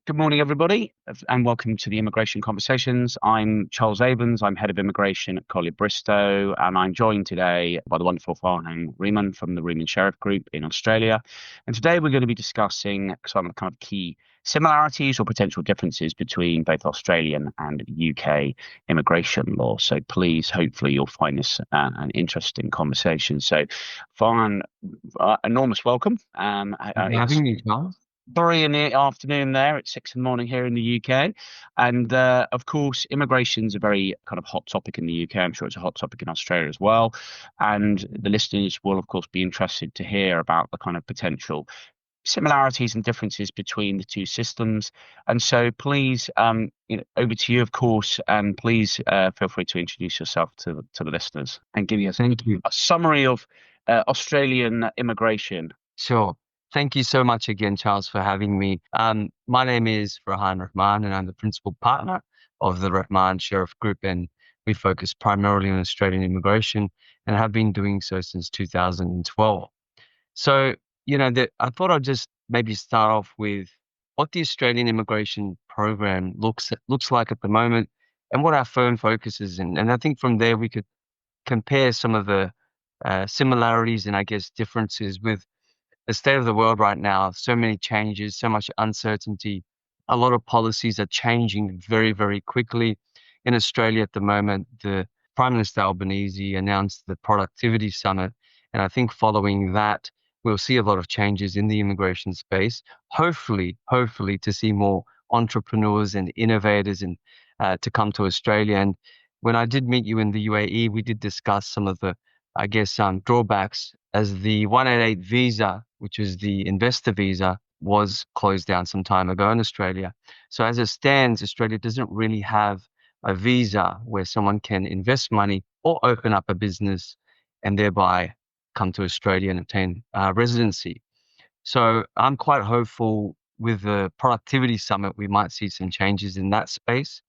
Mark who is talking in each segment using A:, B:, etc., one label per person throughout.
A: Good morning, everybody, and welcome to the Immigration Conversations. I'm Charles Abens. I'm Head of Immigration at Collier Bristow, and I'm joined today by the wonderful Farhan Rehman from the Rehman Sheriff Group in Australia. And today we're going to be discussing some kind of key similarities or potential differences between both Australian and UK immigration law. So please, hopefully, you'll find this an interesting conversation. So, Farhan, enormous welcome.
B: Thank you for having me, Charles.
A: 3 in the afternoon there. It's 6 in the morning here in the UK. And of course, immigration is a very kind of hot topic in the UK. I'm sure it's a hot topic in Australia as well. And the listeners will, of course, be interested to hear about the kind of potential similarities and differences between the two systems. And so please, over to you, of course, and please feel free to introduce yourself to the listeners and give us
B: Thank you.
A: a summary of Australian immigration.
B: Sure. Thank you so much again, Charles, for having me. My name is Farhan Rahman, and I'm the principal partner of the Rahman Sheriff Group, and we focus primarily on Australian immigration and have been doing so since 2012. So, I thought I'd just maybe start off with what the Australian immigration program looks like at the moment and what our firm focuses in. And I think from there we could compare some of the similarities and I guess differences with the state of the world right now. So many changes, so much uncertainty. A lot of policies are changing very, very quickly. In Australia at the moment, the Prime Minister Albanese announced the Productivity Summit. And I think following that, we'll see a lot of changes in the immigration space. Hopefully to see more entrepreneurs and innovators and to come to Australia. And when I did meet you in the UAE, we did discuss some of the, I guess, drawbacks as the 188 visa, which is the investor visa, was closed down some time ago in Australia. So as it stands, Australia doesn't really have a visa where someone can invest money or open up a business and thereby come to Australia and obtain residency. So I'm quite hopeful with the Productivity Summit, we might see some changes in that space.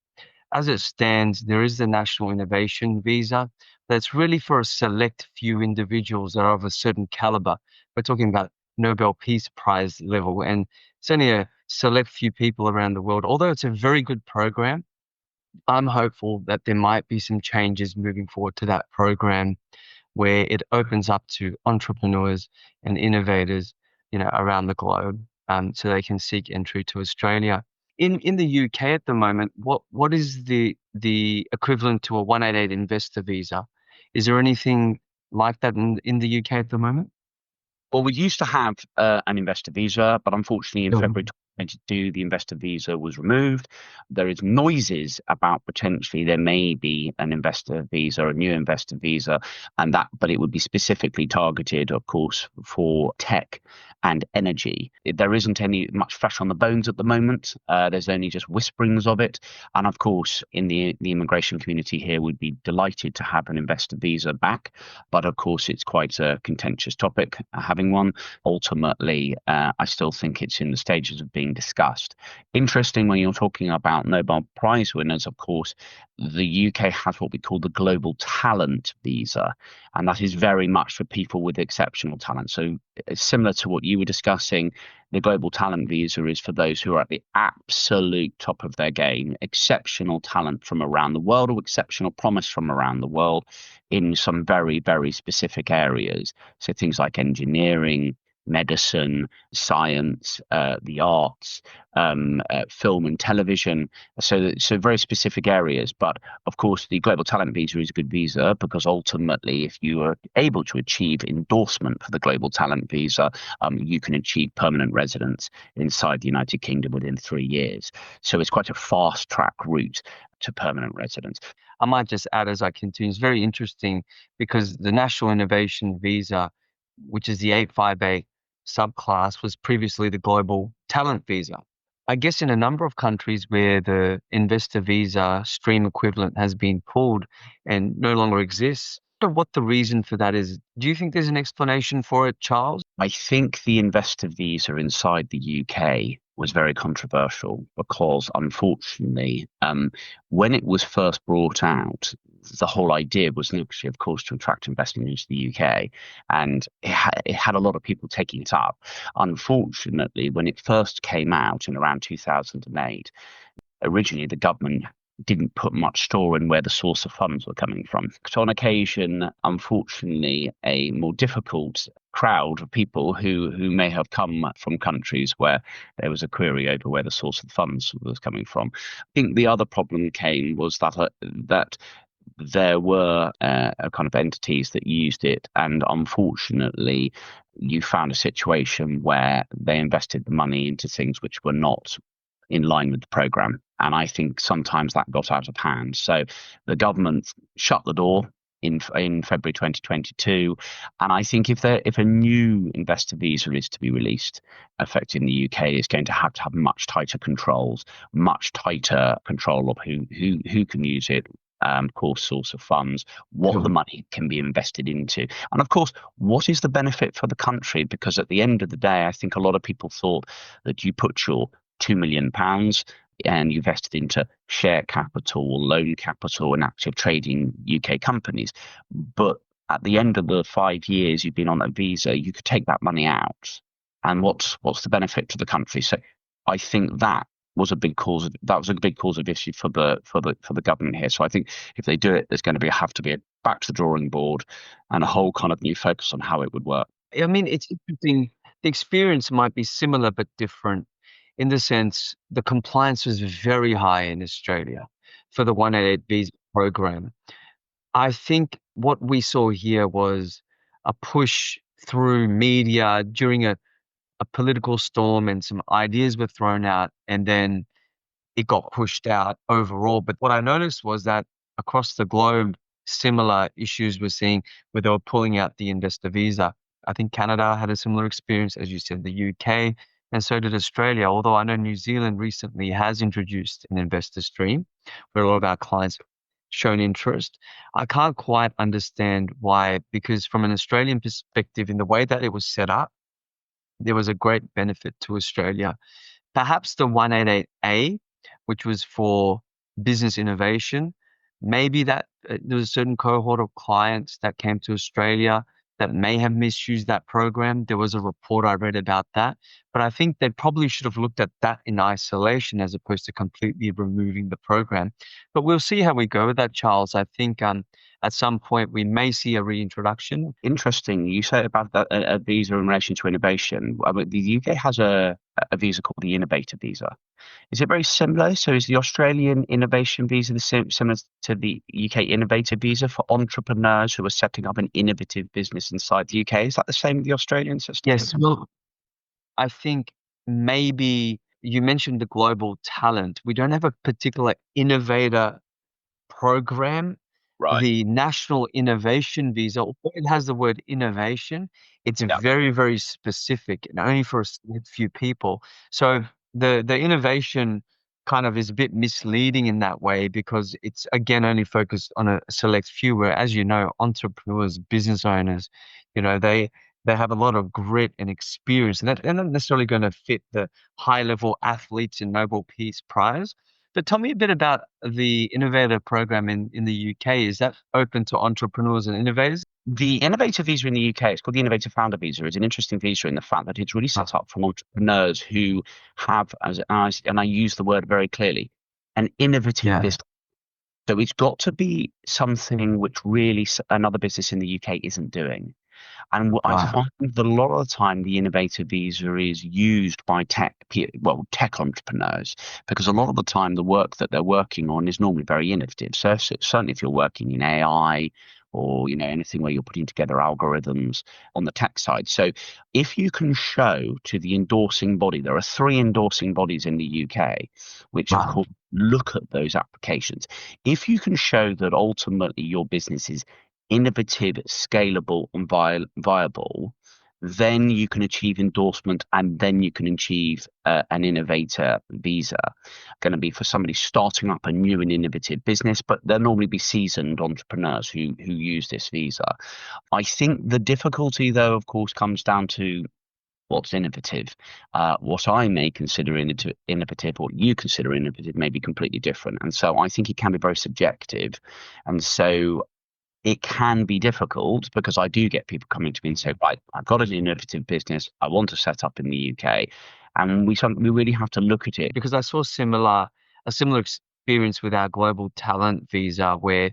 B: As it stands, there is the National Innovation Visa that's really for a select few individuals that are of a certain caliber. We're talking about Nobel Peace Prize level, and it's only a select few people around the world. Although it's a very good program, I'm hopeful that there might be some changes moving forward to that program where it opens up to entrepreneurs and innovators, around the globe, so they can seek entry to Australia. In the UK at the moment, what is the equivalent to a 188 investor visa? Is there anything like that in the UK at the moment?
A: Well, we used to have an investor visa, but unfortunately in
B: No.
A: February 2022, the investor visa was removed. There is noises about potentially there may be an investor visa, a new investor visa, but it would be specifically targeted, of course, for tech and energy. There isn't any much flesh on the bones at the moment. There's only just whisperings of it. And of course, in the immigration community here, we'd be delighted to have an investor visa back. But of course, it's quite a contentious topic, having one. Ultimately, I still think it's in the stages of being discussed. Interesting when you're talking about Nobel Prize winners, of course, the UK has what we call the Global Talent Visa, and that is very much for people with exceptional talent. So it's similar to what you were discussing. The Global Talent Visa is for those who are at the absolute top of their game, exceptional talent from around the world or exceptional promise from around the world in some very, very specific areas. So things like engineering, medicine, science, the arts, film and television. So very specific areas. But of course, the Global Talent Visa is a good visa because ultimately, if you are able to achieve endorsement for the Global Talent Visa, you can achieve permanent residence inside the United Kingdom within 3 years. So it's quite a fast track route to permanent residence.
B: I might just add as I continue, it's very interesting because the National Innovation Visa, which is the 85A subclass, was previously the Global Talent Visa. I guess in a number of countries where the investor visa stream equivalent has been pulled and no longer exists, what the reason for that is. Do you think there's an explanation for it, Charles?
A: I think the investor visa inside the UK was very controversial because, unfortunately, when it was first brought out, the whole idea was actually, of course, to attract investment into the UK, and it had a lot of people taking it up. Unfortunately, when it first came out in around 2008, originally the government didn't put much store in where the source of funds were coming from. So on occasion, unfortunately, a more difficult crowd of people who may have come from countries where there was a query over where the source of funds was coming from. I think the other problem came was that there were kind of entities that used it, and unfortunately, you found a situation where they invested the money into things which were not in line with the program. And I think sometimes that got out of hand. So the government shut the door in February 2022. And I think if a new investor visa is to be released, affecting the UK, is going to have much tighter controls, much tighter control of who can use it. Of course, source of funds, what the money can be invested into, and of course, what is the benefit for the country? Because at the end of the day, I think a lot of people thought that you put your £2 million and you invested into share capital or loan capital and active trading UK companies. But at the end of the 5 years you've been on that visa, you could take that money out. And what's the benefit to the country? So I think that was a big cause of issue for the government here. So I think if they do it, there's going to have to be a back to the drawing board and a whole kind of new focus on how it would work.
B: I mean, it's interesting. The experience might be similar but different in the sense the compliance was very high in Australia for the 188 visa program. I think what we saw here was a push through media during a political storm, and some ideas were thrown out, and then it got pushed out overall. But what I noticed was that across the globe, similar issues were seeing where they were pulling out the investor visa. I think Canada had a similar experience, as you said, the UK, and so did Australia. Although I know New Zealand recently has introduced an investor stream where a lot of our clients have shown interest. I can't quite understand why, because from an Australian perspective, in the way that it was set up, there was a great benefit to Australia. Perhaps the 188A, which was for business innovation, maybe that there was a certain cohort of clients that came to Australia that may have misused that program. There was a report I read about that. But I think they probably should have looked at that in isolation as opposed to completely removing the program. But we'll see how we go with that, Charles. I think at some point we may see a reintroduction.
A: Interesting. You say about that a visa in relation to innovation. I mean, the UK has a visa called the Innovator Visa. Is it very similar? So is the Australian Innovation Visa similar to the UK Innovator Visa for entrepreneurs who are setting up an innovative business inside the UK? Is that the same with the Australian system?
B: Yes, well, I think maybe you mentioned the global talent. We don't have a particular innovator program.
A: Right.
B: The National Innovation Visa, although it has the word innovation, it's
A: Yeah.
B: very, very specific and only for a few people. So the innovation kind of is a bit misleading in that way because it's again only focused on a select few. Where, as you know, entrepreneurs, business owners, they have a lot of grit and experience, and they're not necessarily going to fit the high level athletes in Nobel Peace Prize. But tell me a bit about the innovator program in the UK. Is that open to entrepreneurs and innovators?
A: The Innovator Visa in the UK, it's called the Innovator Founder Visa. It's an interesting visa in the fact that it's really set up for entrepreneurs who have, and I use the word very clearly, an innovative business. So it's got to be something which really another business in the UK isn't doing. And what I find that a lot of the time the innovator visa is used by tech entrepreneurs, because a lot of the time the work that they're working on is normally very innovative. So certainly if you're working in AI or anything where you're putting together algorithms on the tech side. So if you can show to the endorsing body, there are 3 endorsing bodies in the UK which of course look at those applications. If you can show that ultimately your business is innovative, scalable, and viable, then you can achieve endorsement, and then you can achieve an innovator visa. Going to be for somebody starting up a new and innovative business, but they'll normally be seasoned entrepreneurs who use this visa. I think the difficulty, though, of course, comes down to what's innovative. What I may consider innovative, or what you consider innovative, may be completely different. And so I think it can be very subjective. And so it can be difficult because I do get people coming to me and say, right, I've got an innovative business. I want to set up in the UK. And we really have to look at it.
B: Because I saw a similar experience with our global talent visa where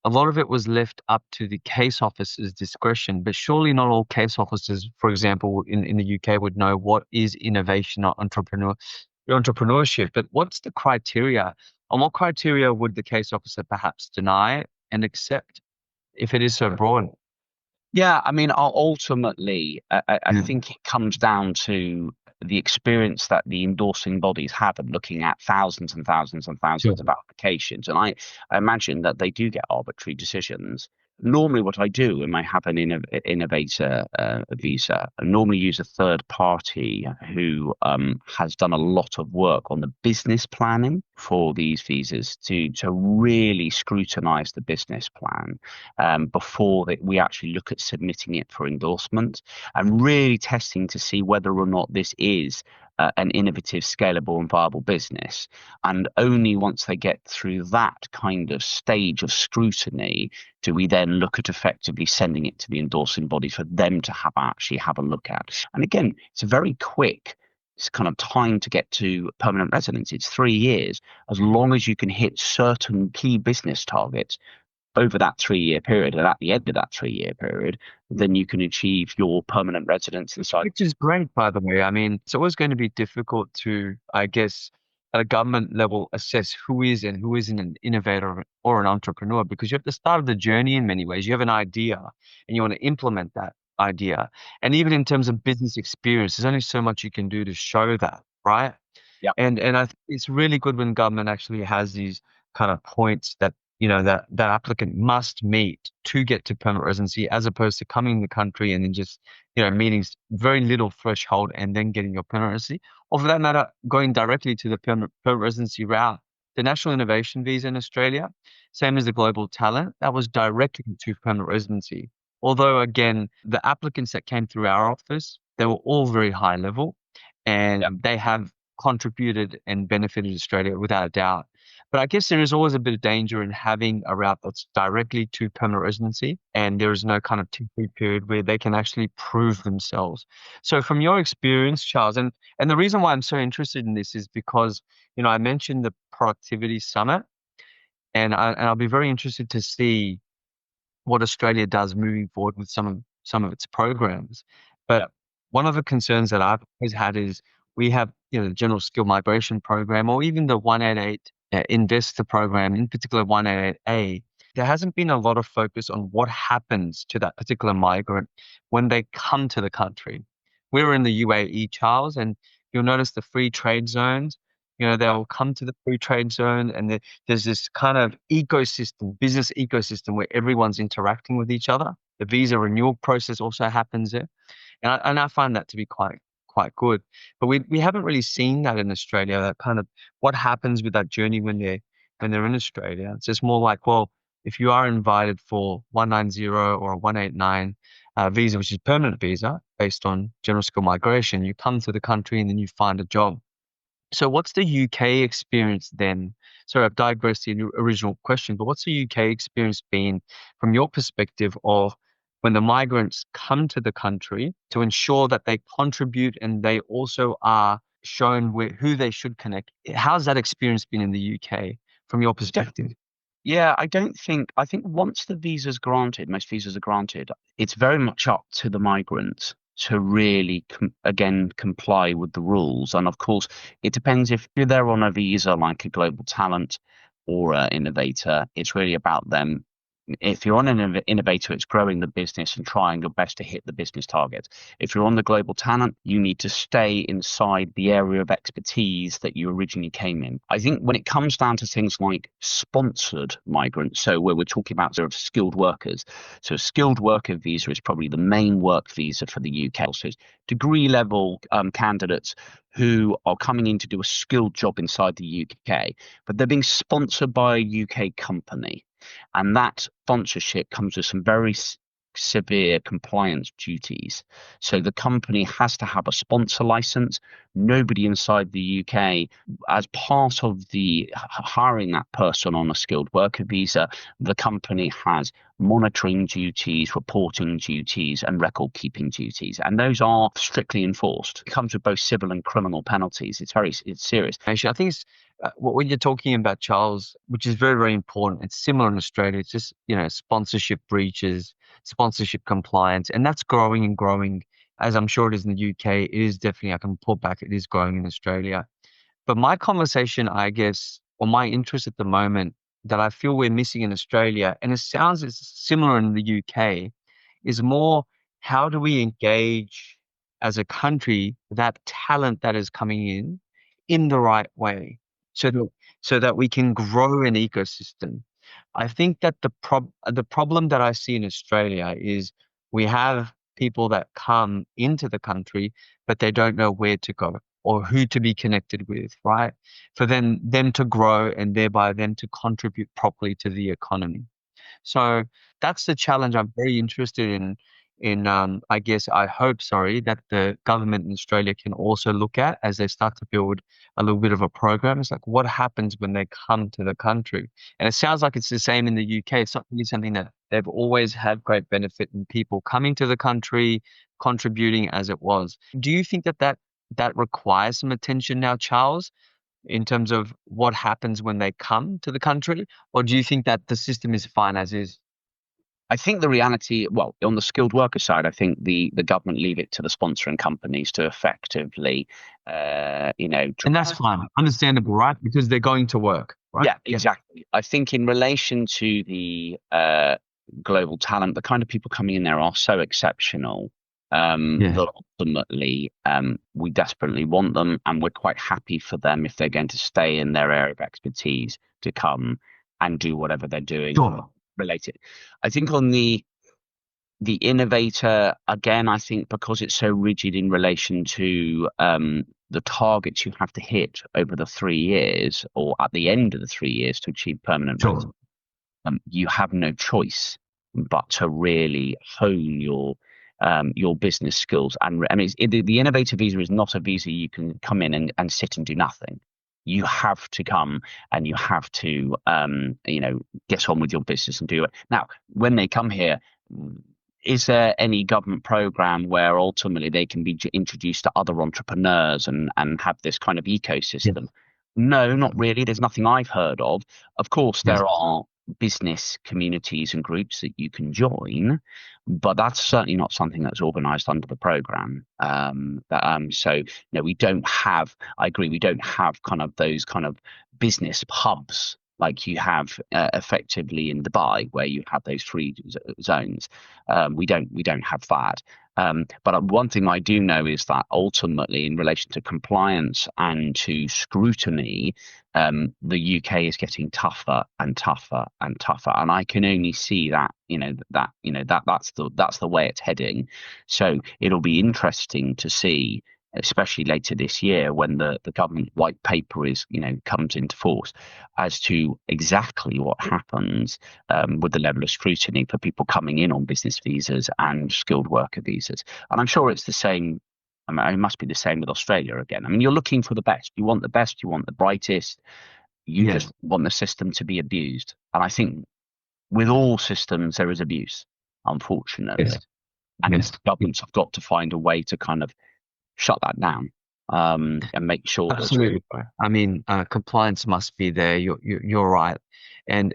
B: a lot of it was left up to the case officer's discretion, but surely not all case officers, for example, in the UK would know what is innovation or entrepreneurship. But what's the criteria? On what criteria would the case officer perhaps deny and accept if it is so broad?
A: Yeah, I mean, ultimately, I
B: Yeah.
A: think it comes down to the experience that the endorsing bodies have of looking at thousands and thousands and
B: Sure.
A: thousands of applications. And I imagine that they do get arbitrary decisions. Normally, what I do when I have an innovator visa, I normally use a third party who has done a lot of work on the business planning for these visas to really scrutinize the business plan before we actually look at submitting it for endorsement, and really testing to see whether or not this is an innovative, scalable, and viable business. And only once they get through that kind of stage of scrutiny do we then look at effectively sending it to the endorsing body for them to actually have a look at. And again, it's a very quick. It's kind of time to get to permanent residence. It's 3 years. As long as you can hit certain key business targets over that 3 year period, and at the end of that 3 year period, then you can achieve your permanent residence inside.
B: Which is great, by the way. I mean, it's always going to be difficult to, I guess, at a government level, assess who is and who isn't an innovator or an entrepreneur because you're at the start of the journey in many ways. You have an idea and you want to implement that idea. And even in terms of business experience, there's only so much you can do to show that, right?
A: Yeah.
B: And I think it's really good when government actually has these kind of points that that applicant must meet to get to permanent residency, as opposed to coming in the country and then just meeting very little threshold and then getting your permanent residency, or for that matter, going directly to the permanent residency route. The National Innovation Visa in Australia, same as the Global Talent, that was directly to permanent residency. Although again, the applicants that came through our office, they were all very high level,
A: Yeah.
B: and they have contributed and benefited Australia without a doubt. But I guess there is always a bit of danger in having a route that's directly to permanent residency, and there is no kind of temporary period where they can actually prove themselves. So, from your experience, Charles, and the reason why I'm so interested in this is because I mentioned the Productivity Summit, and I'll be very interested to see what Australia does moving forward with some of its programs. But
A: Yeah.
B: one of the concerns that I've always had is we have the General Skill Migration Program or even the 188 Investor Program, in particular 188A. There hasn't been a lot of focus on what happens to that particular migrant when they come to the country. We're in the UAE, Charles, and you'll notice the free trade zones. They'll come to the free trade zone and there's this kind of ecosystem, business ecosystem where everyone's interacting with each other. The visa renewal process also happens there. And I find that to be quite good. But we haven't really seen that in Australia, that kind of what happens with that journey when they're in Australia. It's just more like, well, if you are invited for 190 or a 189 visa, which is permanent visa based on general skill migration, you come to the country and then you find a job. So what's the UK experience then? Sorry, I've digressed to your original question, but what's the UK experience been from your perspective of when the migrants come to the country to ensure that they contribute and they also are shown who they should connect? How's that experience been in the UK from your perspective?
A: Yeah, I think once the visa's granted, most visas are granted, it's very much up to the migrants to really again comply with the rules. And of course, it depends if you're there on a visa like a global talent or an innovator, it's really about them. If you're on an innovator, it's growing the business and trying your best to hit the business targets. If you're on the global talent, you need to stay inside the area of expertise that you originally came in. I think when it comes down to things like sponsored migrants, so where we're talking about sort of skilled workers, so a skilled worker visa is probably the main work visa for the UK. So it's degree level candidates who are coming in to do a skilled job inside the UK, but they're being sponsored by a UK company. And that sponsorship comes with some very severe compliance duties. So the company has to have a sponsor license. Nobody inside the UK, as part of the hiring that person on a skilled worker visa, the company has monitoring duties, reporting duties, and record keeping duties. And those are strictly enforced. It comes with both civil and criminal penalties. It's serious.
B: Actually, I think it's what you're talking about, Charles, which is very, very important. It's similar in Australia. It's just, sponsorship breaches, sponsorship compliance, and that's growing and growing. As I'm sure it is in the UK, it is definitely, I can report back, it is growing in Australia. But my conversation, I guess, or my interest at the moment that I feel we're missing in Australia, and it sounds it's similar in the UK, is more how do we engage as a country that talent that is coming in the right way so that we can grow an ecosystem. I think that the problem that I see in Australia is we have people that come into the country, but they don't know where to go or who to be connected with, right? For them to grow and thereby them to contribute properly to the economy. So that's the challenge I'm very interested in, I guess I hope, sorry, that the government in Australia can also look at as they start to build a little bit of a program. It's like what happens when they come to the country? And it sounds like it's the same in the UK. It's not really something that they've always had great benefit in people coming to the country, contributing as it was. Do you think that requires some attention now, Charles, in terms of what happens when they come to the country? Or do you think that the system is fine as is?
A: I think the reality, well, on the skilled worker side, I think the government leave it to the sponsoring companies to effectively,
B: And that's fine. Understandable, right? Because they're going to work, right?
A: yeah, exactly. I think in relation to the global talent, the kind of people coming in there are so exceptional
B: Yeah.
A: that ultimately we desperately want them, and we're quite happy for them if they're going to stay in their area of expertise to come and do whatever they're doing
B: Sure.
A: related. I think on the innovator, again, I think because it's so rigid in relation to the targets you have to hit over the 3 years or at the end of the 3 years to achieve permanent
B: Sure.
A: residence, you have no choice but to really hone your business skills. And I mean, the innovator visa is not a visa you can come in and sit and do nothing. You have to come and you have to, get on with your business and do it. Now, when they come here, is there any government program where ultimately they can be introduced to other entrepreneurs and have this kind of
B: Yes.
A: ecosystem? No, not really. There's nothing I've heard of. Of course,
B: Yes.
A: there are business communities and groups that you can join, but that's certainly not something that's organised under the program. So we don't have. I agree. We don't have kind of those kind of business hubs like you have effectively in Dubai, where you have those free zones. We don't have that. But one thing I do know is that ultimately, in relation to compliance and to scrutiny, the UK is getting tougher and tougher and tougher, and I can only see that that's the way it's heading. So it'll be interesting to see, especially later this year when the government white paper is comes into force, as to exactly what happens with the level of scrutiny for people coming in on business visas and skilled worker visas. And I'm sure it's the same. I mean, it must be the same with Australia again. I mean, you're looking for the best. You want the best. You want the brightest. You
B: Yes.
A: just want the system to be abused. And I think with all systems there is abuse, unfortunately.
B: Yes.
A: And
B: Yes.
A: governments have got to find a way to kind of shut that down, and make sure that.
B: Absolutely. Bro. I mean, compliance must be there. You're right, and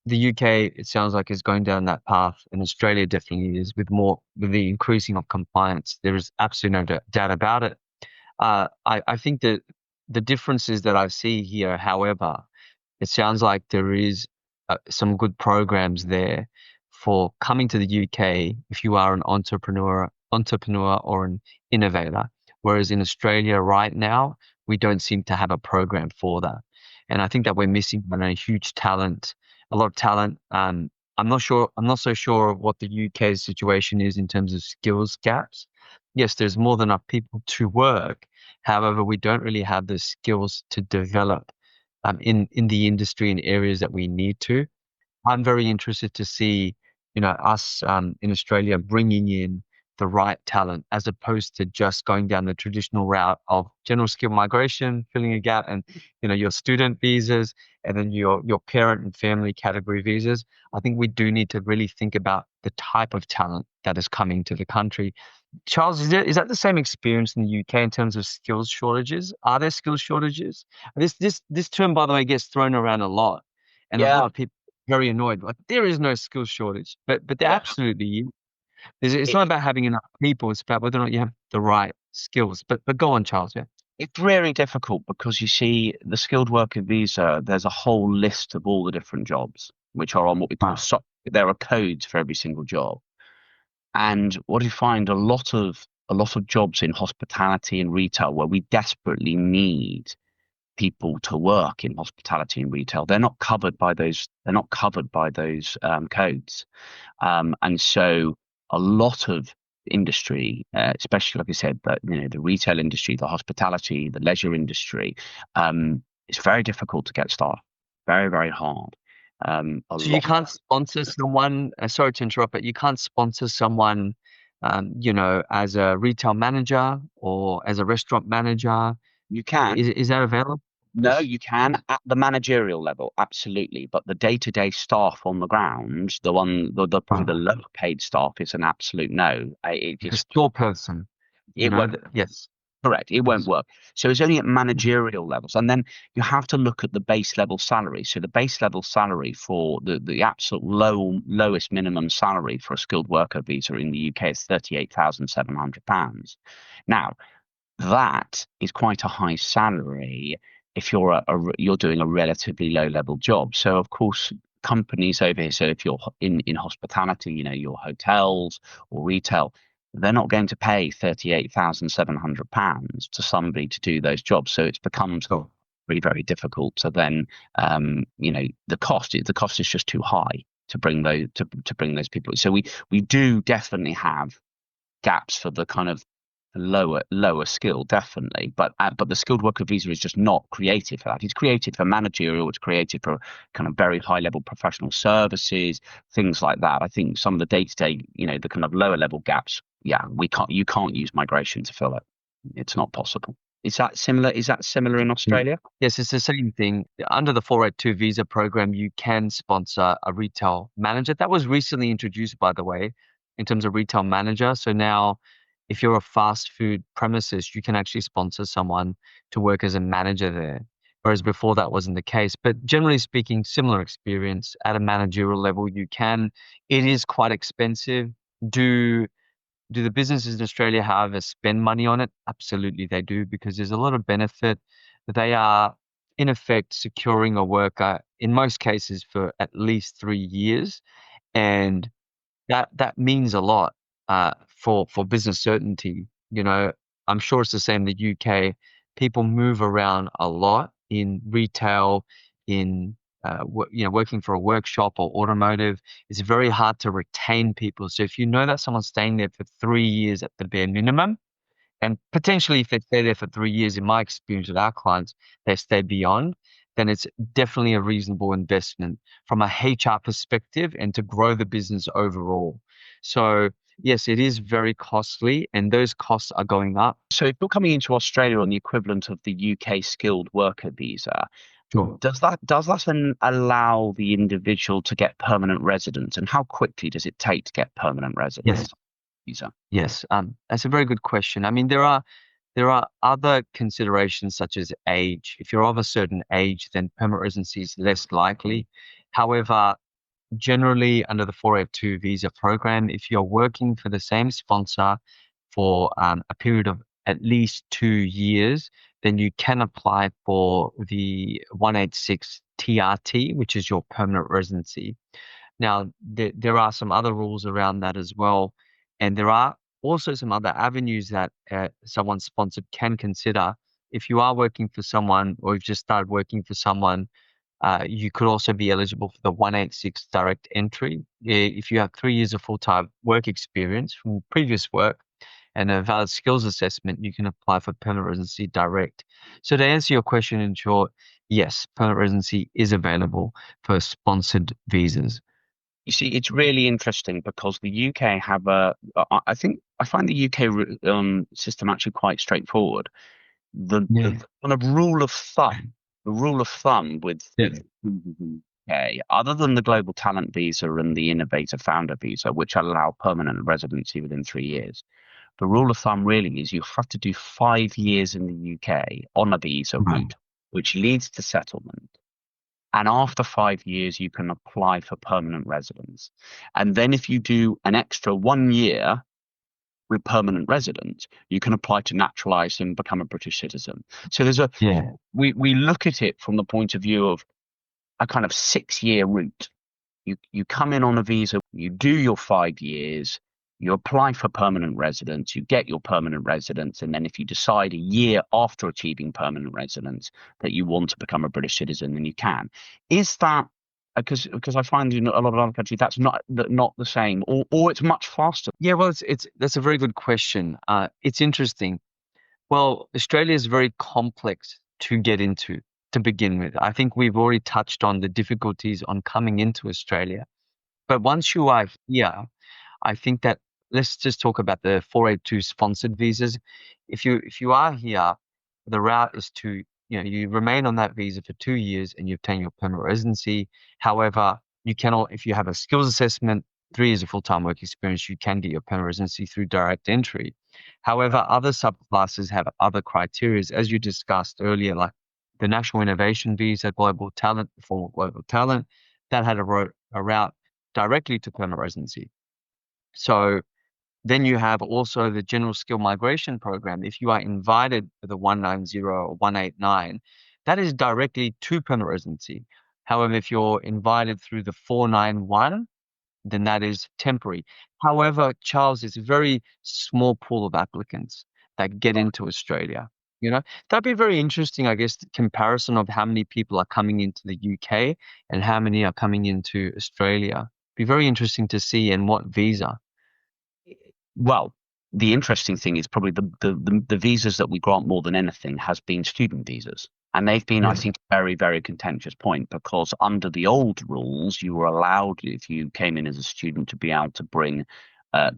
B: the UK, it sounds like, is going down that path, and Australia definitely is with the increasing of compliance. There is absolutely no doubt about it. I think that the differences that I see here, however, it sounds like there is some good programs there for coming to the UK if you are an entrepreneur or an innovator. Whereas in Australia right now, we don't seem to have a program for that. And I think that we're missing a huge talent, a lot of talent. I'm not sure, I'm not so sure of what the UK's situation is in terms of skills gaps. Yes, there's more than enough people to work. However, we don't really have the skills to develop in the industry in areas that we need to. I'm very interested to see, us in Australia bringing in the right talent as opposed to just going down the traditional route of general skill migration, filling a gap, and your student visas, and then your parent and family category visas. I think we do need to really think about the type of talent that is coming to the country. Charles, is that the same experience in the UK in terms of skills shortages? Are there skills shortages? This term, by the way, gets thrown around a lot, and a lot
A: Yeah,
B: of people are very annoyed. Like there is no skills shortage, but there
A: yeah.
B: absolutely is. It's
A: It,
B: not about having enough people; it's about whether or not you have the right skills. But go on, Charles. Yeah.
A: it's really difficult because you see the skilled worker visa, there's a whole list of all the different jobs, which are on what we call
B: Wow.
A: there are codes for every single job. And what do you find? A lot of jobs in hospitality and retail where we desperately need people to work in hospitality and retail. They're not covered by those. They're not covered by those codes. And so a lot of industry, especially like I said, that the retail industry, the hospitality, the leisure industry, it's very difficult to get staff. Very, very hard. A
B: So you
A: lot.
B: can't sponsor someone. Sorry to interrupt, but you can't sponsor someone, as a retail manager or as a restaurant manager.
A: You can.
B: Is that available?
A: No,
B: Yes.
A: you can at the managerial level, absolutely. But the day-to-day staff on the ground, probably the
B: Wow.
A: lower paid staff, is an absolute no. It
B: Like a
A: just
B: store person.
A: it won't.
B: Yes.
A: Correct. It won't
B: Yes.
A: work. So it's only at managerial levels. And then you have to look at the base level salary. So the base level salary for the absolute lowest minimum salary for a skilled worker visa in the UK is £38,700. Now, that is quite a high salary if you're doing a relatively low level job. So of course, companies over here. So if you're in hospitality, your hotels or retail, they're not going to pay £38,700 to somebody to do those jobs. So it becomes
B: Sure.
A: very, very difficult to then, the cost is just too high to bring those people. So we do definitely have gaps for the kind of lower skill, definitely. But the skilled worker visa is just not created for that. It's created for managerial. It's created for kind of very high level professional services, things like that. I think some of the day to day, the kind of lower level gaps. Yeah, you can't use migration to fill it. It's not possible. Is that similar? Is that similar in
B: Mm.
A: Australia?
B: Yes, it's the same thing. Under the 482 visa program, you can sponsor a retail manager. That was recently introduced, by the way, in terms of retail manager. So now, if you're a fast food premises, you can actually sponsor someone to work as a manager there. Whereas before that wasn't the case. But generally speaking, similar experience at a managerial level, you can. It is quite expensive. Do do the businesses in Australia, however, spend money on it? Absolutely, they do, because there's a lot of benefit. They are, in effect, securing a worker in most cases for at least 3 years, and that means a lot for business certainty. I'm sure it's the same in the UK. People move around a lot in retail, in working for a workshop or automotive. It's very hard to retain people. So if you know that someone's staying there for 3 years at the bare minimum, and potentially if they stay there for 3 years, in my experience with our clients, they stay beyond, then it's definitely a reasonable investment from a HR perspective and to grow the business overall. So yes, it is very costly and those costs are going up.
A: So if you're coming into Australia on the equivalent of the UK skilled worker visa,
B: Sure.
A: does that then allow the individual to get permanent residence, and how quickly does it take to get permanent
B: Yes.
A: residence visa?
B: Yes. That's a very good question. I mean, there are other considerations such as age. If you're of a certain age, then permanent residency is less likely. However, generally under the 482 visa program, if you're working for the same sponsor for a period of at least 2 years, then you can apply for the 186 TRT, which is your permanent residency. Now, there are some other rules around that as well. And there are also some other avenues that someone sponsored can consider. If you are working for someone or you've just started working for someone, you could also be eligible for the 186 direct entry. If you have 3 years of full-time work experience from previous work and a valid skills assessment, you can apply for permanent residency direct. So to answer your question in short, yes, permanent residency is available for sponsored visas.
A: You see, it's really interesting because the UK have I think I find the UK system actually quite straightforward. The
B: Yeah.
A: kind of rule of thumb
B: Yeah.
A: with the UK, other than the global talent visa and the innovator founder visa, which allow permanent residency within 3 years, the rule of thumb really is you have to do 5 years in the UK on a visa
B: Right.
A: route, which leads to settlement. And after 5 years, you can apply for permanent residence. And then if you do an extra 1 year with permanent residence, you can apply to naturalize and become a British citizen. So
B: Yeah.
A: we look at it from the point of view of a kind of 6 year route. You come in on a visa, you do your 5 years, you apply for permanent residence, you get your permanent residence, and then if you decide a year after achieving permanent residence that you want to become a British citizen, then you can. Is that because I find in a lot of other countries that's not the same, or it's much faster.
B: Yeah, well, it's that's a very good question. It's interesting. Well, Australia is very complex to get into to begin with. I think we've already touched on the difficulties on coming into Australia. But once you are here, I think that let's just talk about the 482 sponsored visas. If you are here, the route is to, you remain on that visa for 2 years and you obtain your permanent residency. However, you cannot, if you have a skills assessment, 3 years of full-time work experience, you can get your permanent residency through direct entry. However, other subclasses have other criteria, as you discussed earlier, like the National Innovation Visa, Global Talent, for Global Talent, that had a route directly to permanent residency. So then you have also the General Skill Migration Program. If you are invited for the 190 or 189, that is directly to permanent residency. However, if you're invited through the 491, then that is temporary. However, Charles, it's a very small pool of applicants that get into Australia. That'd be very interesting, I guess, the comparison of how many people are coming into the UK and how many are coming into Australia. Be very interesting to see, and what visa.
A: Well, the interesting thing is probably the visas that we grant more than anything has been student visas. And they've been, I
B: Yeah.
A: think, a very, very contentious point because under the old rules, you were allowed, if you came in as a student, to be able to bring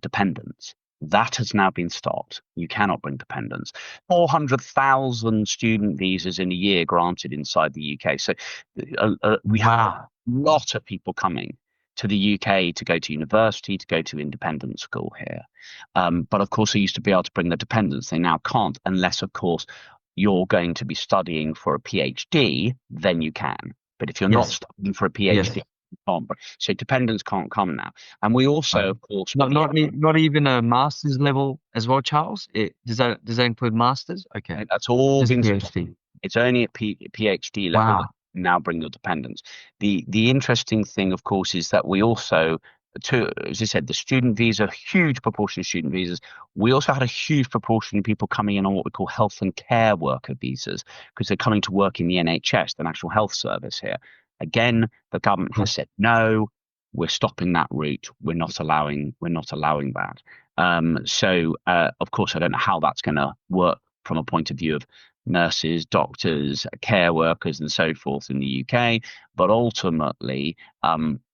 A: dependents. That has now been stopped. You cannot bring dependents. 400,000 student visas in a year granted inside the UK. So we have a
B: Wow.
A: lot of people coming to the UK to go to university, to go to independent school here. But of course, they used to be able to bring the dependents. They now can't, unless, of course, you're going to be studying for a PhD, then you can. But if you're not
B: Yes.
A: studying for a
B: Yes.
A: PhD, you can't. So dependents can't come now. And we also, of course,
B: Not not even a master's level as well, Charles. Does that include masters? Okay,
A: that's all
B: just
A: been.
B: PhD.
A: It's only at PhD level that
B: Wow.
A: you now bring your dependents. The interesting thing, of course, is that we also, as I said, the student visa, huge proportion of student visas. We also had a huge proportion of people coming in on what we call health and care worker visas because they're coming to work in the NHS, the National Health Service here. Again, the government
B: Yeah.
A: has said no. We're stopping that route. We're not allowing. We're not allowing that. Of course, I don't know how that's going to work from a point of view of nurses, doctors, care workers, and so forth in the UK. But ultimately,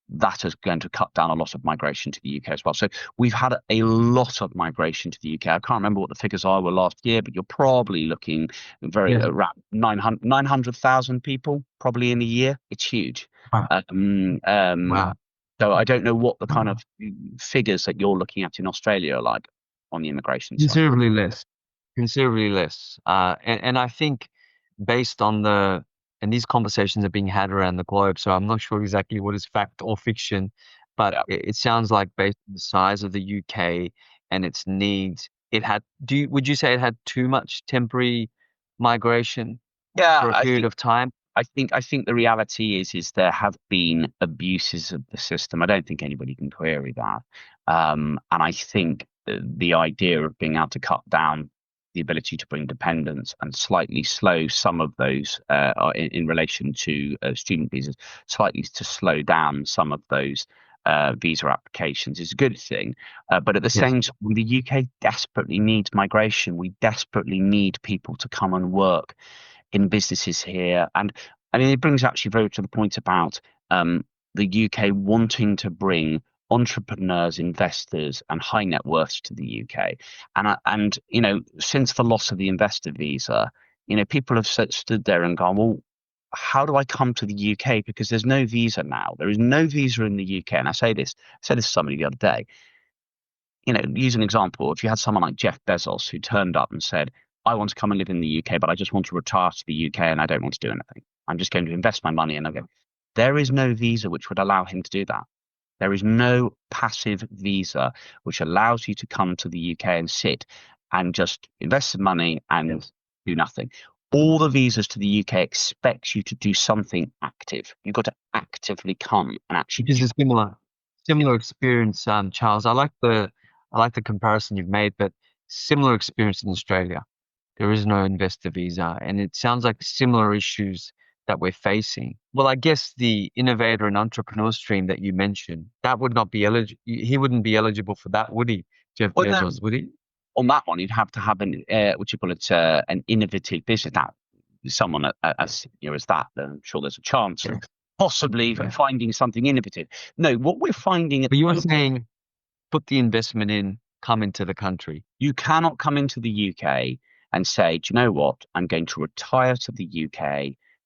A: that is going to cut down a lot of migration to the UK as well. So we've had a lot of migration to the UK. I can't remember what the figures were last year, but you're probably looking very
B: Yeah.
A: around 900,000 people probably in a year. It's huge.
B: Wow.
A: Um, um,
B: Wow.
A: so I don't know what the kind
B: Wow.
A: of figures that you're looking at in Australia are like on the immigration side.
B: Considerably less. Considerably less. And I think based on and these conversations are being had around the globe, so I'm not sure exactly what is fact or fiction, but
A: Yeah.
B: it sounds like based on the size of the UK and its needs, would you say it had too much temporary migration
A: Yeah,
B: for a period of time?
A: I think the reality is there have been abuses of the system. I don't think anybody can query that. And I think the idea of being able to cut down the ability to bring dependents and slightly slow some of those in relation to student visas, slightly to slow down some of those visa applications is a good thing. But at the
B: Yes.
A: same time, the UK desperately needs migration. We desperately need people to come and work in businesses here. And I mean, it brings actually very to the point about the UK wanting to bring entrepreneurs, investors, and high net worths to the UK. And since the loss of the investor visa, people have stood there and gone, well, how do I come to the UK? Because there's no visa now. There is no visa in the UK. And I said this to somebody the other day. Use an example. If you had someone like Jeff Bezos who turned up and said, I want to come and live in the UK, but I just want to retire to the UK and I don't want to do anything. I'm just going to invest my money. And I go, there is no visa which would allow him to do that. There is no passive visa which allows you to come to the UK and sit and just invest some money and do nothing. All the visas to the UK expects you to do something active. You've got to actively come and actually
B: Which is a similar experience, Charles. I like the comparison you've made, but similar experience in Australia. There is no investor visa, and it sounds like similar issues that we're facing. Well, I guess the innovator and entrepreneur stream that you mentioned, that would not be eligible. He wouldn't be eligible for that, would he? Jeff
A: well, no,
B: Bezos, would he?
A: on that one, you'd have to have what you call it, an innovative business. Now, someone as senior as that, then I'm sure there's a chance of possibly finding something innovative. No, what we're finding at
B: But you were saying put the investment in, come into the country.
A: you cannot come into the UK and say, do you know what? I'm going to retire to the UK.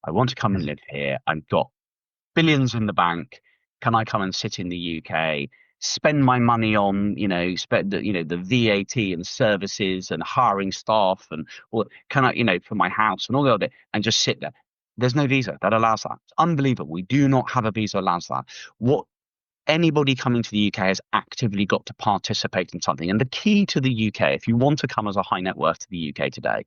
A: I want to come and live here. I've got billions in the bank. Can I come and sit in the UK, spend my money on, spend the VAT and services and hiring staff and or can I, for my house and all the other, and just sit there? There's no visa that allows that. It's unbelievable. We do not have a visa that allows that. What anybody coming to the UK has actively got to participate in something. And the key to the UK, if you want to come as a high net worth to the UK today,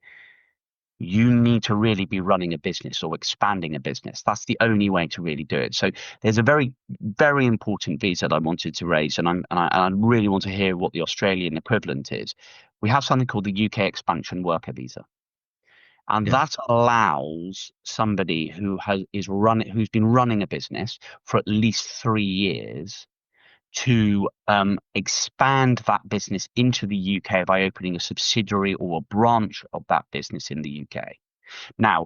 A: you need to really be running a business or expanding a business. That's the only way to really do it. So there's a very, very important visa that I wanted to raise, and I really want to hear what the Australian equivalent is. We have something called the UK Expansion Worker Visa, and
B: Yeah.
A: that allows somebody who's been running a business for at least 3 years to expand that business into the UK by opening a subsidiary or a branch of that business in the UK. Now,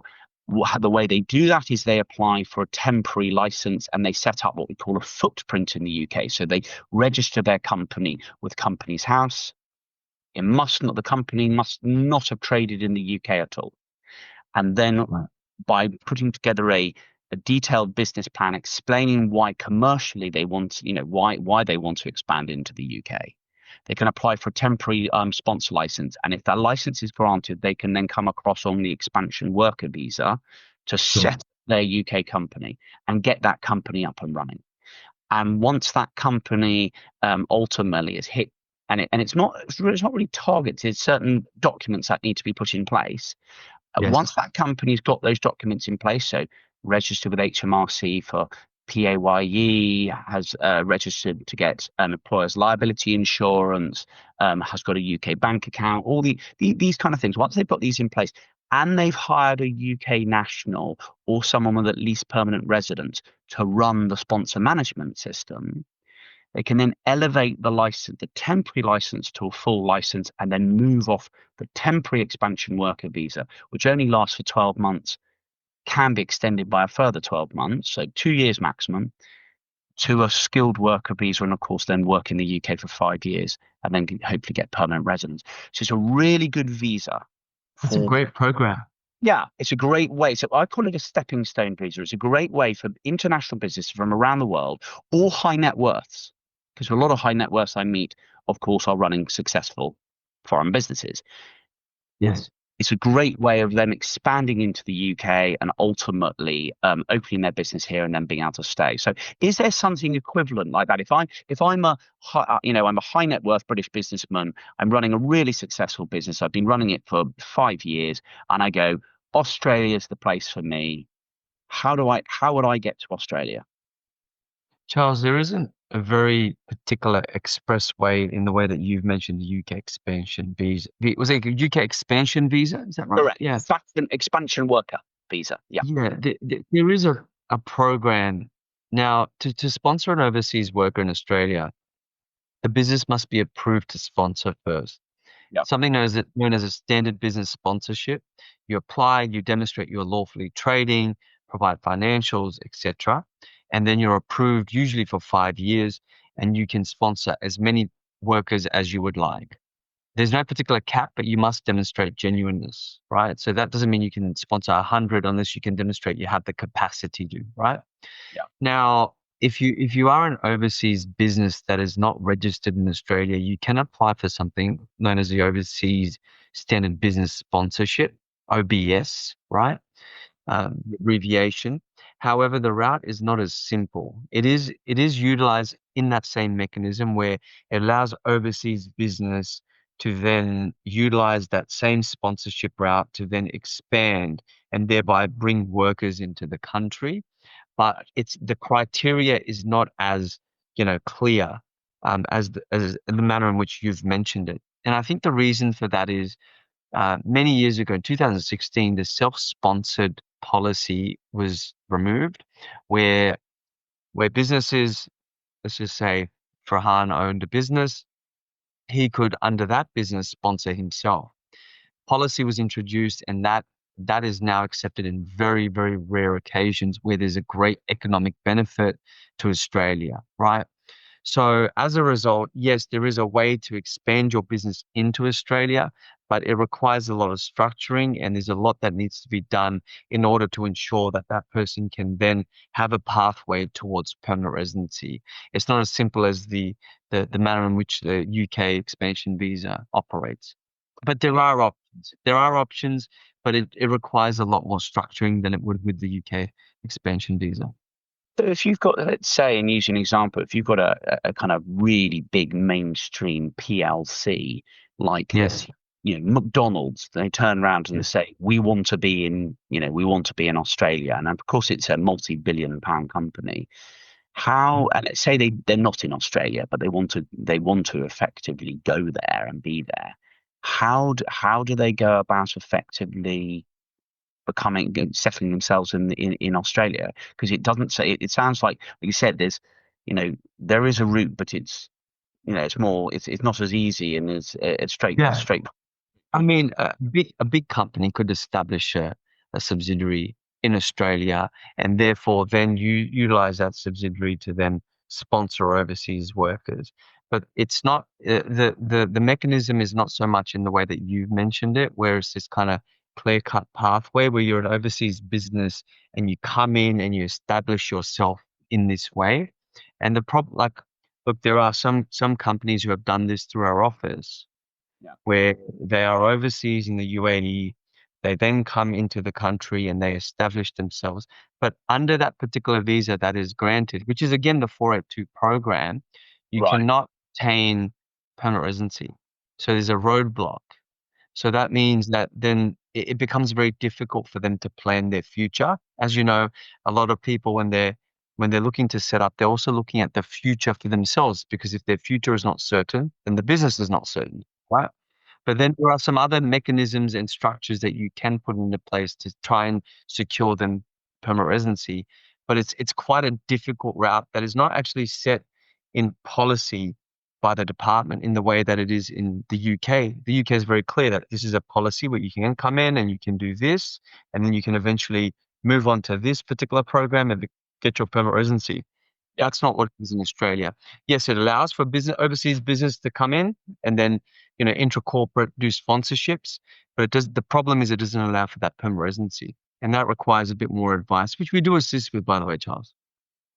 A: the way they do that is they apply for a temporary license and they set up what we call a footprint in the UK. So they register their company with Companies House. The company must not have traded in the UK at all. And then by putting together a detailed business plan explaining why commercially they want, why they want to expand into the UK, they can apply for a temporary sponsor license. And if that license is granted, they can then come across on the expansion worker visa to set their UK company and get that company up and running. And once that company ultimately is hit, and it's not really targeted, certain documents that need to be put in place.
B: Yes.
A: Once that company's got those documents in place, so registered with HMRC for PAYE, has registered to get employer's liability insurance, has got a UK bank account, all these kind of things. Once they've got these in place and they've hired a UK national or someone with at least permanent residence to run the sponsor management system, they can then elevate the temporary license to a full license and then move off the temporary expansion worker visa, which only lasts for 12 months, can be extended by a further 12 months, so 2 years maximum, to a skilled worker visa, and of course then work in the UK for 5 years and then hopefully get permanent residence. So it's a really good visa.
B: That's a great program.
A: Yeah, it's a great way. So I call it a stepping stone visa. It's a great way for international businesses from around the world or high net worths, because a lot of high net worths I meet, of course, are running successful foreign businesses.
B: Yes.
A: It's a great way of them expanding into the UK and ultimately opening their business here and then being able to stay. So, is there something equivalent like that? If I'm a high net worth British businessman, I'm running a really successful business. I've been running it for 5 years, and I go, Australia's the place for me. How would I get to Australia?
B: Charles, there isn't a very particular express way in the way that you've mentioned the UK expansion visa. Was it a UK expansion visa? Is that right?
A: Correct.
B: Yeah.
A: Expansion worker visa. Yeah.
B: Yeah. There is a program now to sponsor an overseas worker in Australia. The business must be approved to sponsor first.
A: Yeah.
B: Something known as a standard business sponsorship. You apply, you demonstrate you're lawfully trading, provide financials, etc. and then you're approved usually for 5 years, and you can sponsor as many workers as you would like. There's no particular cap, but you must demonstrate genuineness, right? So that doesn't mean you can sponsor 100 unless you can demonstrate you have the capacity to, right?
A: Yeah.
B: Now, if you are an overseas business that is not registered in Australia, you can apply for something known as the Overseas Standard Business Sponsorship, OBS, right? Abbreviation. However, the route is not as simple. It is utilized in that same mechanism where it allows overseas business to then utilize that same sponsorship route to then expand and thereby bring workers into the country. But it's the criteria is not as clear as the manner in which you've mentioned it. And I think the reason for that is many years ago, in 2016, the self-sponsored policy was removed, where businesses, let's just say, Farhan owned a business, he could, under that business, sponsor himself. Policy was introduced, and that is now accepted in very, very rare occasions where there's a great economic benefit to Australia, right? So as a result, yes, there is a way to expand your business into Australia, but it requires a lot of structuring, and there's a lot that needs to be done in order to ensure that that person can then have a pathway towards permanent residency. It's not as simple as the manner in which the UK expansion visa operates. But there are options. There are options, but it requires a lot more structuring than it would with the UK expansion visa.
A: So if you've got, let's say, and use an example, if you've got a kind of really big mainstream PLC like
B: Yes.
A: McDonald's, they turn around and they
B: Yes.
A: say, we want to be in, we want to be in Australia. And of course it's a multi-billion pound company. How, and let's say they're not in Australia, but they want to effectively go there and be there. How do they go about effectively settling themselves in Australia? Because it doesn't say, it sounds like you said, there is a route, but it's not as easy and as
B: Yeah.
A: straight.
B: I mean, a big company could establish a subsidiary in Australia, and therefore then you utilize that subsidiary to then sponsor overseas workers. But it's not the mechanism is not so much in the way that you've mentioned it, where it's this kind of clear-cut pathway where you're an overseas business and you come in and you establish yourself in this way. And the problem, like, look, there are some companies who have done this through our office
A: Yeah.
B: where they are overseas in the UAE. They then come into the country and they establish themselves. But under that particular visa that is granted, which is again the 482 program, you
A: Right.
B: cannot obtain permanent residency. So there's a roadblock. So that means that then it becomes very difficult for them to plan their future. As you know, a lot of people when they're looking to set up, they're also looking at the future for themselves, because if their future is not certain, then the business is not certain, right? But then there are some other mechanisms and structures that you can put into place to try and secure them permanent residency. But it's quite a difficult route that is not actually set in policy by the department in the way that it is in the UK. The UK is very clear that this is a policy where you can come in and you can do this, and then you can eventually move on to this particular program and get your permanent residency.
A: Yeah.
B: That's not what it is in Australia. Yes, it allows for overseas business to come in and then, intra-corporate do sponsorships, but it does. The problem is it doesn't allow for that permanent residency, and that requires a bit more advice, which we do assist with, by the way, Charles.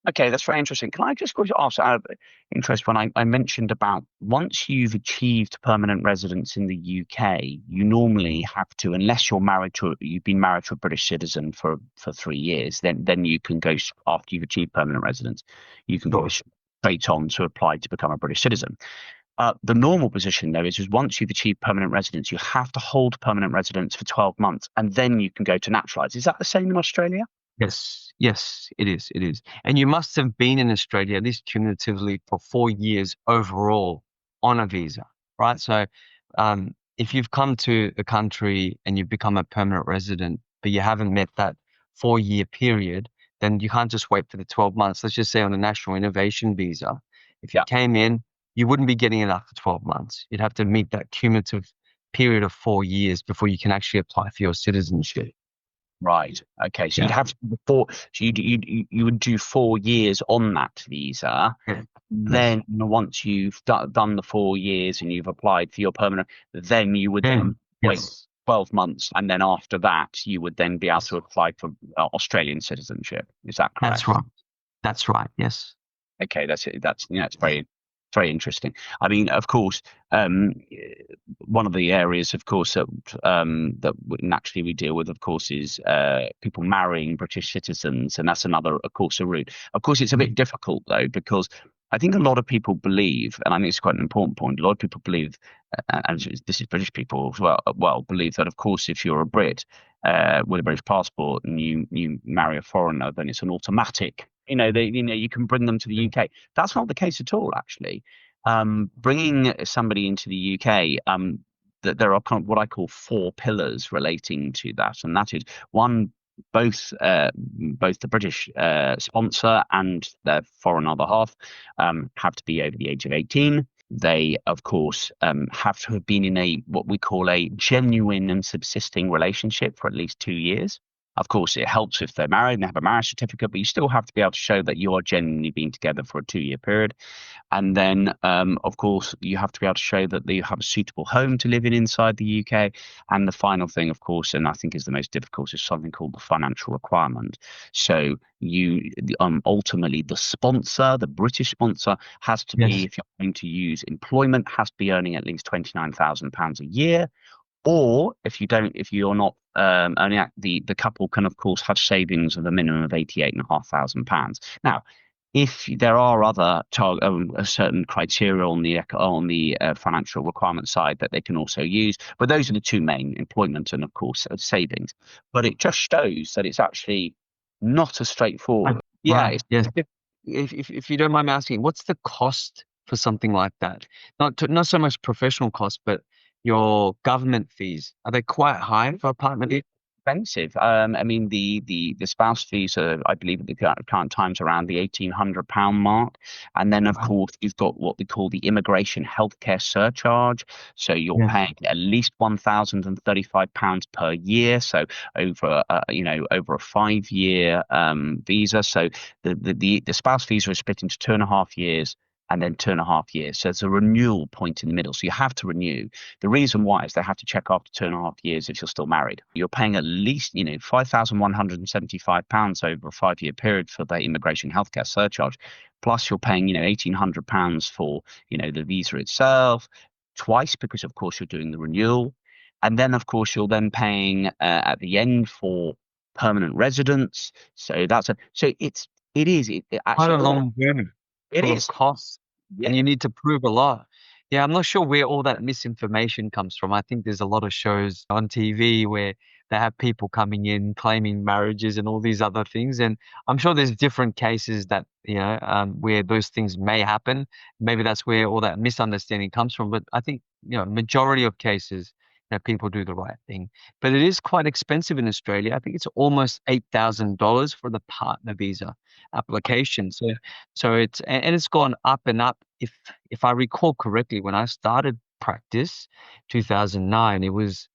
A: Okay, that's very interesting. Can I just quickly ask, out of interest, when I mentioned about once you've achieved permanent residence in the UK, you normally have to, unless you've been married to a British citizen for 3 years, then you can go after you've achieved permanent residence, you can go
B: Sure.
A: straight on to apply to become a British citizen. The normal position, though, is once you've achieved permanent residence, you have to hold permanent residence for 12 months, and then you can go to naturalise. Is that the same in Australia?
B: Yes, yes, it is. It is. And you must have been in Australia at least cumulatively for 4 years overall on a visa, right? So, if you've come to the country and you've become a permanent resident, but you haven't met that 4 year period, then you can't just wait for the 12 months. Let's just say on a national innovation visa, if you
A: Yeah.
B: came in, you wouldn't be getting it after 12 months. You'd have to meet that cumulative period of 4 years before you can actually apply for your citizenship.
A: Right. Okay. So you'd
B: Yeah.
A: have to before. So you would do 4 years on that visa.
B: Yeah. Yes.
A: Then once you've done the 4 years and you've applied for your permanent, then you would then
B: Then,
A: wait
B: yes,
A: 12 months, and then after that you would then be able to apply for Australian citizenship. Is that
B: that's
A: correct?
B: right. That's right. Yes.
A: Okay, that's it. That's it's very interesting. I mean, of course, um, one of the areas, of course, that naturally we deal with, of course, is people marrying British citizens, and that's another, of course, a route. Of course, it's a bit difficult though because I think a lot of people believe, and I think it's quite an important point. A lot of people believe, and this is British people as well, believe that, of course, if you're a Brit with a British passport and you marry a foreigner, then it's an automatic. You can bring them to the UK. That's not the case at all, actually. Bringing somebody into the UK, that there are kind of what I call four pillars relating to that, and that is one. Both the British sponsor and their foreign other half have to be over the age of 18. They, of course, have to have been in a what we call a genuine and subsisting relationship for at least 2 years. Of course, it helps if they're married and they have a marriage certificate, but you still have to be able to show that you are genuinely being together for a 2 year period. And then, of course, you have to be able to show that you have a suitable home to live in inside the UK. And the final thing, of course, and I think is the most difficult, is something called the financial requirement. So ultimately, the sponsor, the British sponsor, has to be,
B: Yes.
A: if you're going to use employment, has to be earning at least £29,000 a year. Or if you're not earning the couple can of course have savings of a minimum of £88,500. Now, if there are other a certain criteria on the financial requirement side that they can also use, but those are the two main: employment and of course savings. But it just shows that it's actually not as
B: Right.
A: straightforward. Yeah,
B: Right. Yes. If you don't mind me asking, what's the cost for something like that? Not so much professional costs, but your government fees. Are they quite high for apartment?
A: it's expensive. I mean, the spouse fees are, I believe, at the current times around the £1,800 mark, and then of
B: Wow.
A: course you've got what they call the immigration healthcare surcharge. So you're
B: Yes.
A: paying at least £1,035 per year. So over a 5 year visa. So the spouse visa is split into 2.5 years. And then 2.5 years. So it's a renewal point in the middle. So you have to renew. The reason why is they have to check after 2.5 years if you're still married. You're paying at least, £5,175 over a 5 year period for the immigration healthcare surcharge. Plus you're paying, £1,800 for, the visa itself twice because of course you're doing the renewal. And then of course you're then paying at the end for permanent residence. So it
B: Quite
A: actually
B: a long journey
A: it
B: full of
A: is.
B: costs,
A: Yeah.
B: and you need to prove a lot. Yeah, I'm not sure where all that misinformation comes from. I think there's a lot of shows on TV where they have people coming in claiming marriages and all these other things, and I'm sure there's different cases that where those things may happen. Maybe that's where all that misunderstanding comes from. But I think majority of cases, people do the right thing. But it is quite expensive in Australia. I think it's almost $8,000 for the partner visa application. So and it's gone up and up. If I recall correctly, when I started practice, 2009, it was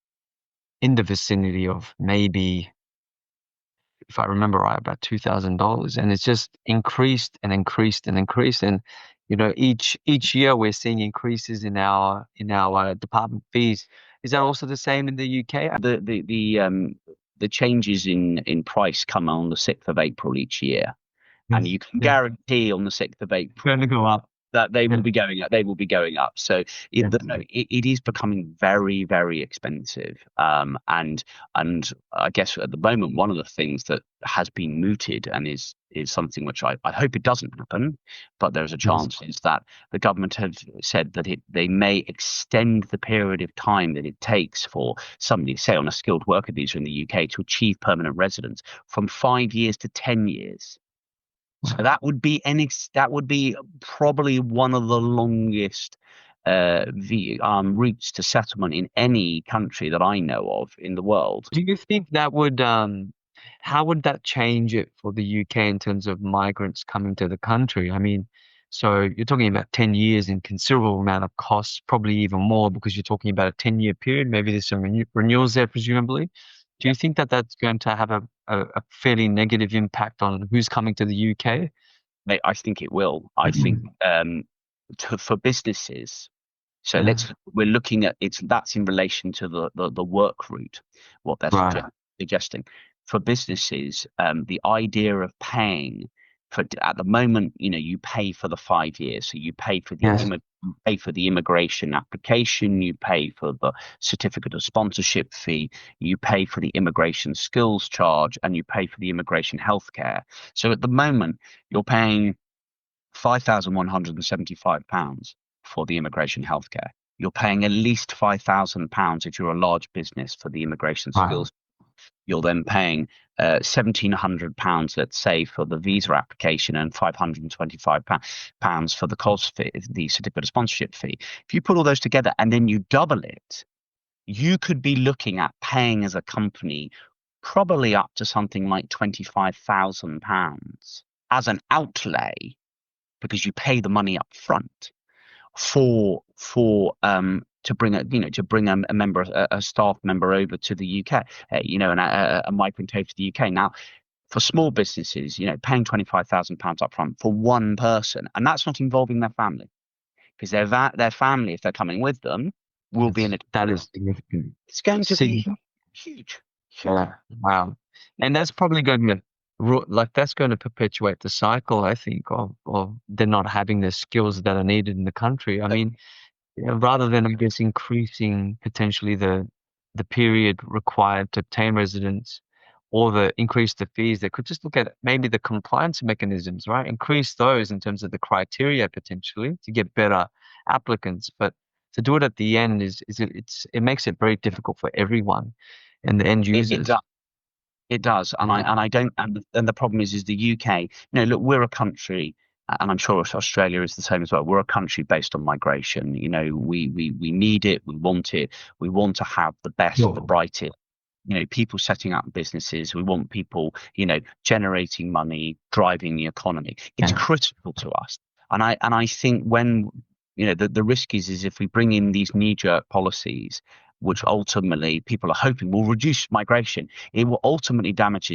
B: in the vicinity of maybe, if I remember right, about $2,000, and it's just increased and increased and increased. And each year we're seeing increases in our department fees. Is that also the same in the UK?
A: The changes in price come on the 6th of April each year, and
B: Yes.
A: you can
B: Yeah.
A: guarantee on the 6th of
B: Going to
A: April
B: go up.
A: that they
B: Yeah.
A: will be going up. They will be going up. So
B: Yeah.
A: it is becoming very, very expensive. And I guess at the moment, one of the things that has been mooted and is something which I hope it doesn't happen, but there's a
B: Yes.
A: chance, is that the government have said that they may extend the period of time that it takes for somebody, say on a skilled worker visa in the UK, to achieve permanent residence from 5 years to 10 years. So
B: Wow.
A: that would be probably one of the longest routes to settlement in any country that I know of in the world.
B: Do you think that would how would that change it for the UK in terms of migrants coming to the country? I mean, so you're talking about 10 years and considerable amount of costs, probably even more because you're talking about a 10-year period. Maybe there's some renewals there, presumably. Do you think that that's going to have a fairly negative impact on who's coming to the UK?
A: I think it will. I think for businesses. So
B: Yeah.
A: we're looking at that's in relation to the work route, what they're
B: Right.
A: suggesting. For businesses, the idea of paying at the moment, you pay for the 5 years. So you pay for
B: Yes.
A: you pay for the immigration application, you pay for the certificate of sponsorship fee, you pay for the immigration skills charge, and you pay for the immigration healthcare. So at the moment, you're paying £5,175 for the immigration healthcare. You're paying at least £5,000 if you're a large business for the immigration
B: Right.
A: skills. You're then paying £1,700, let's say, for the visa application and £525 for the COS fee, the certificate of sponsorship fee. If you put all those together and then you double it, you could be looking at paying as a company probably up to something like £25,000 as an outlay because you pay the money up front for to bring a member a staff member over to the UK, and a migrant over to the UK. Now, for small businesses, paying £25,000 up front for one person, and that's not involving their family, because their family, if they're coming with them, will be in it.
B: That is significant.
A: It's going to be
B: Sig
A: huge, huge.
B: Yeah. Wow. And that's probably going to that's going to perpetuate the cycle, I think, of they're not having the skills that are needed in the country. I mean, rather than, I guess, increasing potentially the period required to obtain residence or increase the fees, they could just look at maybe the compliance mechanisms, right? Increase those in terms of the criteria potentially to get better applicants. But to do it at the end it makes it very difficult for everyone and the end
A: It
B: users.
A: does. It does, and I
B: Yeah.
A: and I don't, and the problem is the UK. Look, we're a country, and I'm sure Australia is the same as well. We're a country based on migration. We need it, we want it, we want to have the best, the
B: Sure.
A: brightest. People setting up businesses. We want people, generating money, driving the economy. It's
B: Yeah.
A: critical to us, and I think when the risk is if we bring in these knee-jerk policies, which ultimately people are hoping will reduce migration, it will ultimately damage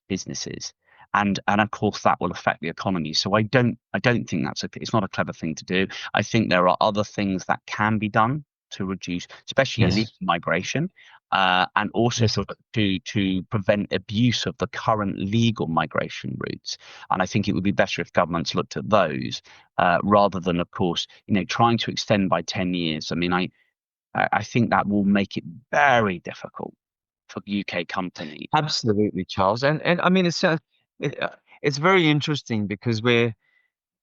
A: businesses, and of course that will affect the economy. So I don't think it's not a clever thing to do. I think there are other things that can be done to reduce, especially illegal
B: Yes.
A: migration, and also
B: Yes.
A: to prevent abuse of the current legal migration routes. And I think it would be better if governments looked at those rather than, of course, trying to extend by 10 years. I mean, I think that will make it very difficult for UK companies.
B: Absolutely, Charles. And I mean, it, it's very interesting because we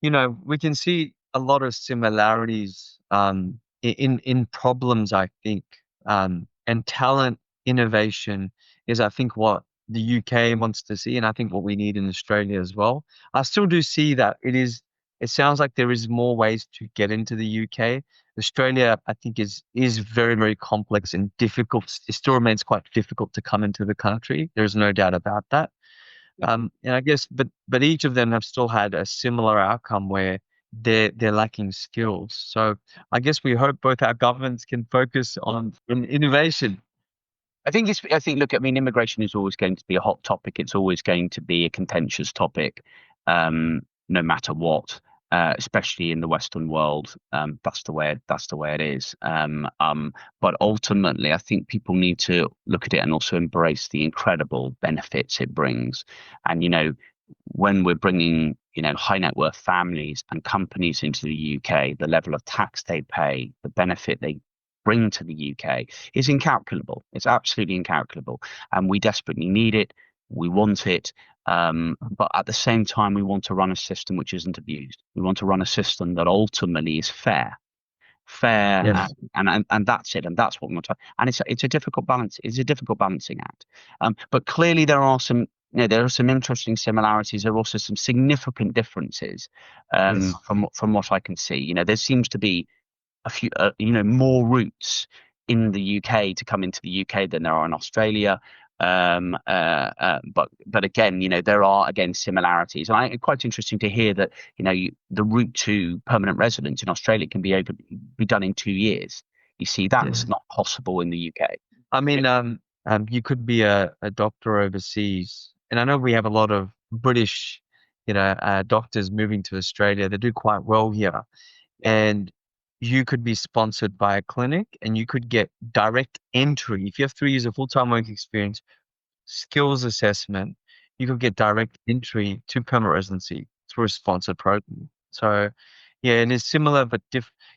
B: can see a lot of similarities in problems, I think. And talent innovation is, I think, what the UK wants to see, and I think what we need in Australia as well. I still do see that it sounds like there is more ways to get into the UK. Australia, I think, is very, very complex and difficult. It still remains quite difficult to come into the country. There's no doubt about that. And I guess, but each of them have still had a similar outcome where they're lacking skills. So I guess we hope both our governments can focus on innovation.
A: Look, I mean, immigration is always going to be a hot topic. It's always going to be a contentious topic, no matter what. Especially in the Western world, that's the way it is. But ultimately, I think people need to look at it and also embrace the incredible benefits it brings. And when we're bringing high net worth families and companies into the UK, the level of tax they pay, the benefit they bring to the UK is incalculable. It's absolutely incalculable, and we desperately need it. We want it, but at the same time, we want to run a system which isn't abused. We want to run a system that ultimately is fair,
B: Yes.
A: and that's it, and that's what we want to. And it's a difficult balance. It's a difficult balancing act. But clearly, there are some interesting similarities. There are also some significant differences,
B: Yes.
A: from what I can see. There seems to be a few, more routes in the UK to come into the UK than there are in Australia. But again, there are again similarities, and quite interesting to hear that the route to permanent residence in Australia can be done in 2 years. You see,
B: Yeah.
A: that's not possible in the UK.
B: I mean, You could be a doctor overseas. And I know we have a lot of British, doctors moving to Australia. They do quite well here.
A: Yeah,
B: And you could be sponsored by a clinic and you could get direct entry. If you have 3 years of full-time work experience, skills assessment, you could get direct entry to permanent residency through a sponsored program. So, yeah, it is similar but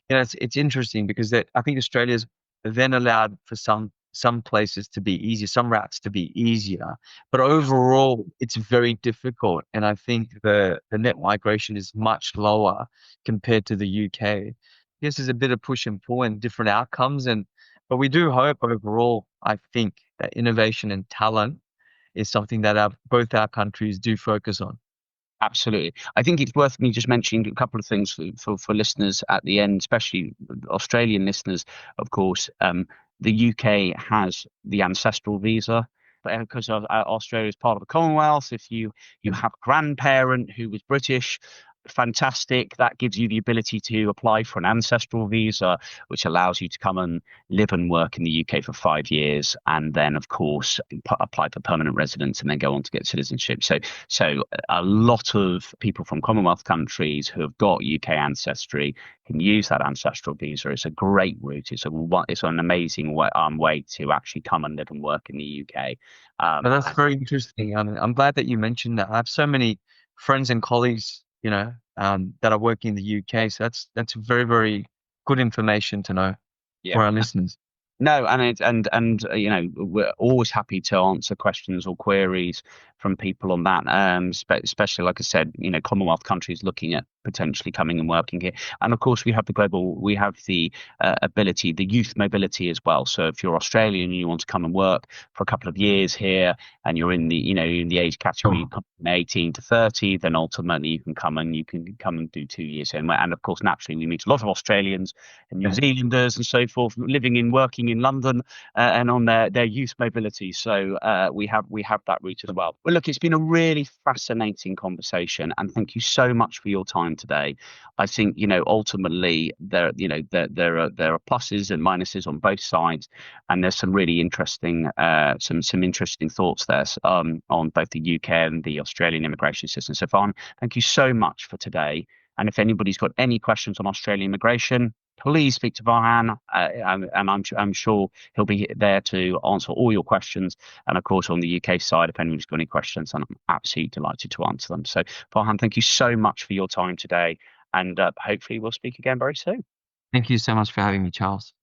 B: it's interesting because I think Australia's then allowed for some places to be easier, some routes to be easier, but overall it's very difficult. And I think the net migration is much lower compared to the UK. Yes, there's a bit of push and pull and different outcomes, but we do hope overall, I think, that innovation and talent is something that both our countries do focus on.
A: absolutely. I think it's worth me just mentioning a couple of things for listeners at the end, especially Australian listeners, of course. The UK has the ancestral visa. Because Australia is part of the Commonwealth, if you have a grandparent who was British, fantastic. That gives you the ability to apply for an ancestral visa, which allows you to come and live and work in the UK for 5 years, and then, of course, apply for permanent residence and then go on to get citizenship. So a lot of people from Commonwealth countries who have got UK ancestry can use that ancestral visa. It's a great route. It's an amazing way to actually come and live and work in the UK.
B: But that's very interesting. I'm glad that you mentioned that. I have so many friends and colleagues, that are working in the UK. So that's very, very good information to know
A: Yeah.
B: for our listeners.
A: No, we're always happy to answer questions or queries from people on that. Especially like I said, Commonwealth countries looking at potentially coming and working here, and of course we have the ability, the youth mobility as well. So if you're Australian and you want to come and work for a couple of years here, and you're in the age category
B: Sure.
A: 18 to 30, then ultimately you can come and do 2 years here. And of course, naturally, we meet a lot of Australians and New
B: Yeah.
A: Zealanders and so forth living and working in London, and on their youth mobility. So we have that route as well. Well, look, it's been a really fascinating conversation, and thank you so much for your time today. I think ultimately there are pluses and minuses on both sides, and there's some really interesting some interesting thoughts there on both the UK and the Australian immigration system. So, Farhan, thank you so much for today. And if anybody's got any questions on Australian immigration, please speak to Farhan, and I'm sure he'll be there to answer all your questions. And of course, on the UK side, if anybody's got any questions, then I'm absolutely delighted to answer them. So, Farhan, thank you so much for your time today, and hopefully we'll speak again very soon.
B: Thank you so much for having me, Charles.